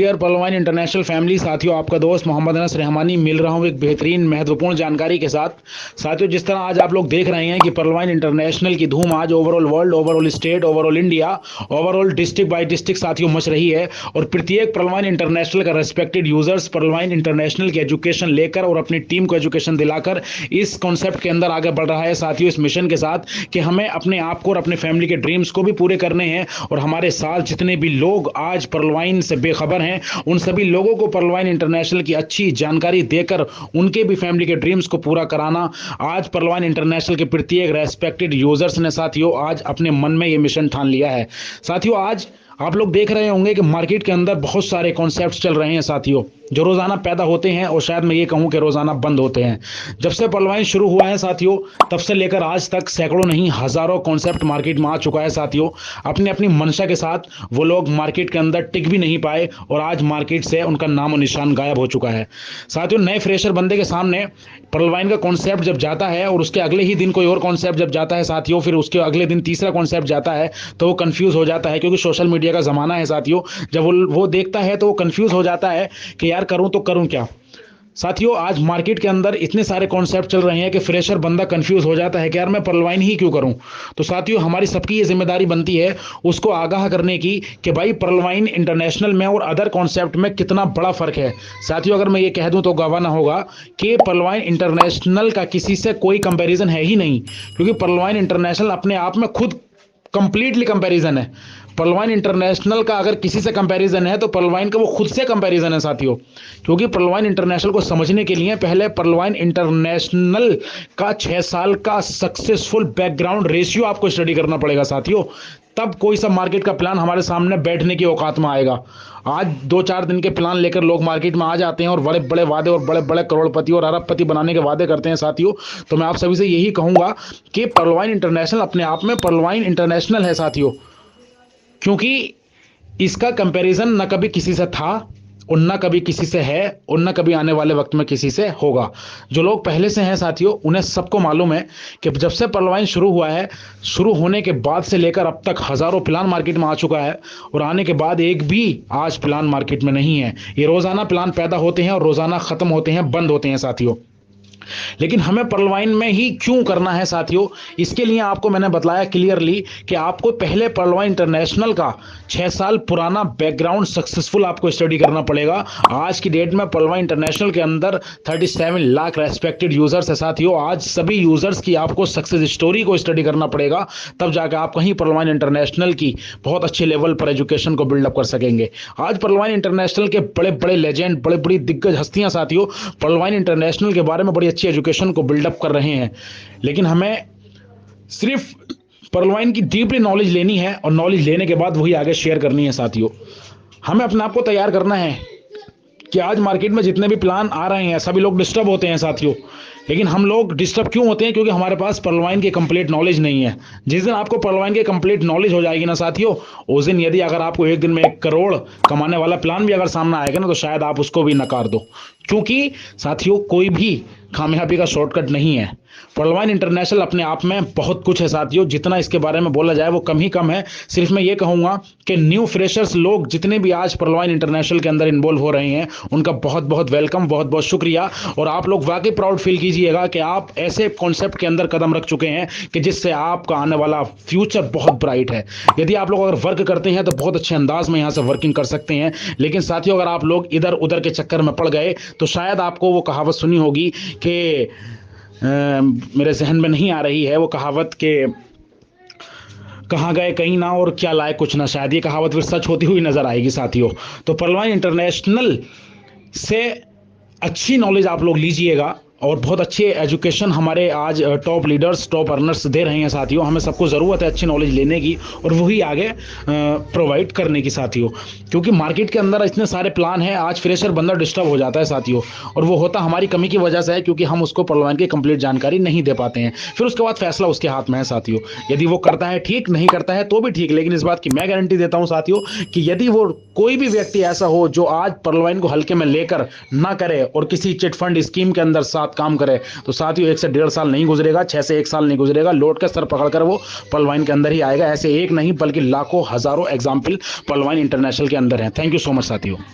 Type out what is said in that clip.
Dear पर्लवाइन international family. साथियों, आपका दोस्त मोहम्मद अनस रहमानी मिल रहा हूं एक बेहतरीन महत्वपूर्ण जानकारी के साथ। साथियों, जिस तरह आज आप लोग देख रहे हैं कि पर्लवाइन इंटरनेशनल की धूम आज overall world, overall state, overall India, overall district by district साथियों मच रही है। और प्रत्येक पर्लवाइन इंटरनेशनल का रेस्पेक्टेड यूजर्स पर्लवाइन इंटरनेशनल की एजुकेशन लेकर और अपनी टीम को एजुकेशन दिलाकर इस कॉन्सेप्ट के अंदर आगे बढ़ रहा है साथियों, इस मिशन के साथ कि हमें अपने आप को और अपने फैमिली के ड्रीम्स को भी पूरे करने हैं। और हमारे साथ जितने भी लोग आज पर्लवाइन से बेखबर हैं, उन सभी लोगों को पर्लवाइन इंटरनेशनल की अच्छी जानकारी देकर उनके भी फैमिली के ड्रीम्स को पूरा कराना आज पर्लवाइन इंटरनेशनल के प्रत्येक रेस्पेक्टेड यूजर्स ने साथियों आज अपने मन में यह मिशन ठान लिया है। साथियों, आज आप लोग देख रहे होंगे कि मार्केट के अंदर बहुत सारे कॉन्सेप्ट्स चल रहे हैं साथियों, जो रोजाना पैदा होते हैं और शायद मैं ये कहूं कि रोजाना बंद होते हैं। जब से पर्लवाइन शुरू हुआ है साथियों, तब से लेकर आज तक सैकड़ों नहीं हजारों कॉन्सेप्ट मार्केट में आ चुका है साथियों। अपनी अपनी मंशा के साथ वो लोग मार्केट के अंदर टिक भी नहीं पाए और आज मार्केट से उनका नामो निशान गायब हो चुका है। साथियों, नए फ्रेशर बंदे के सामने पर्लवाइन का कॉन्सेप्ट जब जाता है और उसके अगले ही दिन कोई और कॉन्सेप्ट जब जाता है साथियों, फिर उसके अगले दिन तीसरा कॉन्सेप्ट जाता है, तो वो कंफ्यूज हो जाता है। क्योंकि सोशल मीडिया का जमाना है साथियों, जब वो देखता है तो वो कंफ्यूज हो जाता है कि यार करूं तो करूं क्या। साथियों, आज मार्केट के अंदर इतने सारे कॉन्सेप्ट चल रहे हैं कि फ्रेशर बंदा कंफ्यूज हो जाता है कि यार मैं पर्लवाइन ही क्यों करूं। तो साथियों, हमारी सबकी ये जिम्मेदारी बनती है उसको आगाह करने की कि भाई पर्लवाइन इंटरनेशनल में और अदर कॉन्सेप्ट में कितना बड़ा फर्क है। साथियों, अगर मैं ये कह दूं तो गवाह ना होगा कि पर्लवाइन इंटरनेशनल का किसी से कोई कंपैरिजन है ही नहीं, क्योंकि पर्लवाइन इंटरनेशनल अपने आप में खुद कंप्लीटली कंपैरिजन है। पर्लवाइन इंटरनेशनल का अगर किसी से कंपैरिजन है तो पर्लवाइन का वो खुद से कंपैरिजन है साथियों। क्योंकि पर्लवाइन इंटरनेशनल को समझने के लिए पहले पर्लवाइन इंटरनेशनल का 6 साल का सक्सेसफुल बैकग्राउंड रेशियो आपको स्टडी करना पड़ेगा साथियों, तब कोई सा मार्केट का प्लान हमारे सामने बैठने की औकात में आएगा। आज 2-4 दिन के प्लान लेकर लोग मार्केट में आ जाते हैं और बड़े बड़े वादे और बड़े बड़े करोड़पति और अरबपति बनाने के वादे करते हैं साथियों। तो मैं आप सभी से यही कहूंगा कि पर्लवाइन इंटरनेशनल अपने आप में पर्लवाइन इंटरनेशनल है साथियों, क्योंकि इसका कंपैरिजन न कभी किसी से था और न कभी किसी से है और न कभी आने वाले वक्त में किसी से होगा। जो लोग पहले से हैं साथियों, उन्हें सबको मालूम है कि जब से पर्लवाइन शुरू हुआ है, शुरू होने के बाद से लेकर अब तक हजारों प्लान मार्केट में आ चुका है और आने के बाद एक भी आज प्लान मार्केट में नहीं है। ये रोजाना प्लान पैदा होते हैं और रोजाना खत्म होते हैं, बंद होते हैं साथियों। लेकिन हमें पर्लवाइन में ही क्यों करना है साथियों, इसके लिए आपको मैंने बताया क्लियरली कि आपको पहले पर्लवाइन इंटरनेशनल का 6 साल पुराना बैकग्राउंड सक्सेसफुल आपको स्टडी करना पड़ेगा। आज की डेट में पर्लवाइन इंटरनेशनल के अंदर 37 लाख रेस्पेक्टेड यूजर्स है साथियों। आज सभी यूजर्स की आपको सक्सेस स्टोरी को स्टडी करना पड़ेगा, तब जाकर आप कहीं पर्लवाइन इंटरनेशनल की बहुत अच्छे लेवल पर एजुकेशन को बिल्डअप कर सकेंगे। आज पर्लवाइन इंटरनेशनल के बड़े बड़े लेजेंड, बड़े बड़ी दिग्गज हस्तियां साथियों पर्लवाइन इंटरनेशनल के बारे में बड़ी अच्छी एजुकेशन को बिल्डअप कर रहे हैं। लेकिन हमें सिर्फ पर्लवाइन की डीपली नॉलेज लेनी है और नॉलेज लेने के बाद वही आगे शेयर करनी है साथियों। हमें अपने आप को तैयार करना है कि आज मार्केट में जितने भी प्लान आ रहे हैं सभी लोग डिस्टर्ब होते हैं साथियों। लेकिन हम लोग डिस्टर्ब क्यों होते हैं? क्योंकि हमारे पास पर्लवाइन की कंप्लीट नॉलेज नहीं है। जिस दिन आपको पर्लवाइन की कंप्लीट नॉलेज हो जाएगी ना साथियों, उस दिन यदि अगर आपको एक दिन में 1 करोड़ कमाने वाला प्लान भी अगर सामने आएगा ना, तो शायद आप उसको भी नकार दो। क्योंकि साथियों, कोई भी कामयाबी का शॉर्टकट नहीं है। पर्लवाइन इंटरनेशनल अपने आप में बहुत कुछ है साथियों, जितना इसके बारे में बोला जाए वो कम ही कम है। सिर्फ मैं ये कहूंगा कि न्यू फ्रेशर्स लोग जितने भी आज पर्लवाइन इंटरनेशनल के अंदर इन्वॉल्व हो रहे हैं, उनका बहुत बहुत वेलकम, बहुत बहुत शुक्रिया। और आप लोग वाकई प्राउड फील कीजिएगा कि आप ऐसे कॉन्सेप्ट के अंदर कदम रख चुके हैं कि जिससे आपका आने वाला फ्यूचर बहुत ब्राइट है। यदि आप लोग अगर वर्क करते हैं तो बहुत अच्छे अंदाज में यहां से वर्किंग कर सकते हैं। लेकिन साथियों, अगर आप लोग इधर उधर के चक्कर में पड़ गए तो शायद आपको वो कहावत सुनी होगी कि मेरे जहन में नहीं आ रही है वो कहावत के कहाँ गए कहीं ना और क्या लाए कुछ ना, शायद ये कहावत फिर सच होती हुई नजर आएगी साथियों। तो पर्लवाइन इंटरनेशनल से अच्छी नॉलेज आप लोग लीजिएगा और बहुत अच्छे एजुकेशन हमारे आज टॉप लीडर्स, टॉप अर्नर्स दे रहे हैं साथियों। हमें सबको ज़रूरत है अच्छी नॉलेज लेने की और वही आगे प्रोवाइड करने की साथियों। क्योंकि मार्केट के अंदर इतने सारे प्लान हैं, आज फ्रेशर बंदा डिस्टर्ब हो जाता है साथियों, और वो होता हमारी कमी की वजह से है, क्योंकि हम उसको पर्लवाइन की कंप्लीट जानकारी नहीं दे पाते हैं। फिर उसके बाद फैसला उसके हाथ में है साथियों। यदि वो करता है ठीक, नहीं करता है तो भी ठीक, लेकिन इस बात की मैं गारंटी देता हूँ साथियों कि यदि वो कोई भी व्यक्ति ऐसा हो जो आज पर्लवाइन को हल्के में लेकर ना करे और किसी चिट फंड स्कीम के अंदर साथ काम करे, तो साथियों 1 से 1.5 साल नहीं गुजरेगा, 6 से 1 साल नहीं गुजरेगा, लौट कर सर पकड़कर वो पर्लवाइन के अंदर ही आएगा। ऐसे एक नहीं बल्कि लाखों हजारों एग्जाम्पल पर्लवाइन इंटरनेशनल के अंदर हैं। थैंक यू सो मच साथियों।